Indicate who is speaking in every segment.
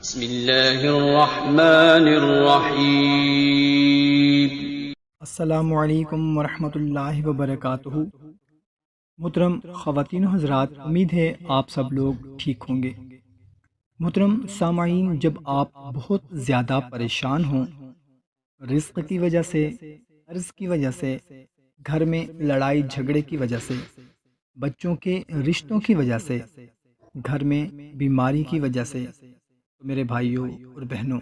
Speaker 1: بسم اللہ الرحمن الرحیم۔
Speaker 2: السلام علیکم ورحمۃ اللہ وبرکاتہ۔ محترم خواتین و حضرات، امید ہے آپ سب لوگ ٹھیک ہوں گے۔ محترم سامعین، جب آپ بہت زیادہ پریشان ہوں، رزق کی وجہ سے، قرض کی وجہ سے، گھر میں لڑائی جھگڑے کی وجہ سے، بچوں کے رشتوں کی وجہ سے، گھر میں بیماری کی وجہ سے، تو میرے بھائیوں اور بہنوں،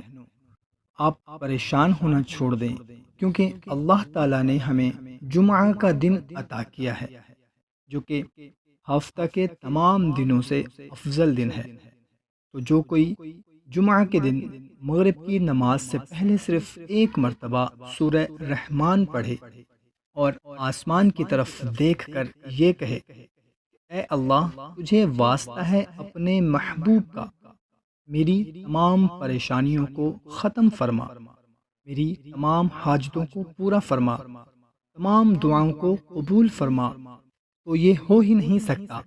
Speaker 2: آپ پریشان ہونا چھوڑ دیں، کیونکہ اللہ تعالیٰ نے ہمیں جمعہ کا دن عطا کیا ہے، جو کہ ہفتہ کے تمام دنوں سے افضل دن ہے۔ تو جو کوئی جمعہ کے دن مغرب کی نماز سے پہلے صرف ایک مرتبہ سورہ رحمان پڑھے اور آسمان کی طرف دیکھ کر یہ کہے، اے اللہ، تجھے واسطہ ہے اپنے محبوب کا، میری تمام پریشانیوں کو ختم فرما، میری تمام حاجتوں کو پورا فرما، تمام دعاؤں کو قبول فرما، تو یہ ہو ہی نہیں سکتا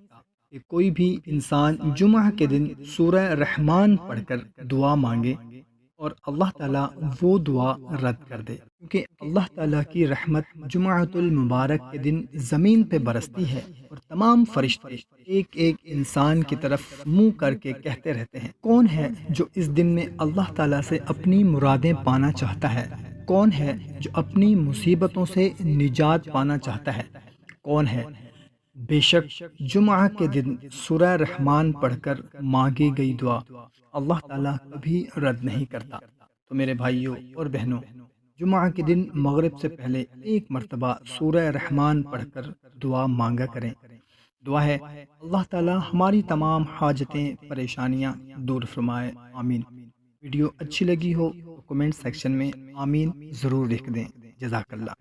Speaker 2: کہ کوئی بھی انسان جمعہ کے دن سورہ رحمان پڑھ کر دعا مانگے اور اللہ تعالیٰ وہ دعا رد کر دے، کیونکہ اللہ تعالیٰ کی رحمت جمعۃ المبارک کے دن زمین پہ برستی ہے اور تمام فرشتے ایک ایک انسان کی طرف منہ کر کے کہتے رہتے ہیں، کون ہے جو اس دن میں اللہ تعالیٰ سے اپنی مرادیں پانا چاہتا ہے؟ کون ہے جو اپنی مصیبتوں سے نجات پانا چاہتا ہے؟ کون ہے؟ بے شک جمعہ کے دن سورہ رحمان پڑھ کر مانگی گئی دعا اللہ تعالیٰ کبھی رد نہیں کرتا۔ تو میرے بھائیوں اور بہنوں، جمعہ کے دن مغرب سے پہلے ایک مرتبہ سورہ رحمان پڑھ کر دعا مانگا کریں۔ دعا ہے اللہ تعالیٰ ہماری تمام حاجتیں پریشانیاں دور فرمائے، آمین۔ ویڈیو اچھی لگی ہو تو کمنٹ سیکشن میں آمین ضرور لکھ دیں۔ جزاک اللہ۔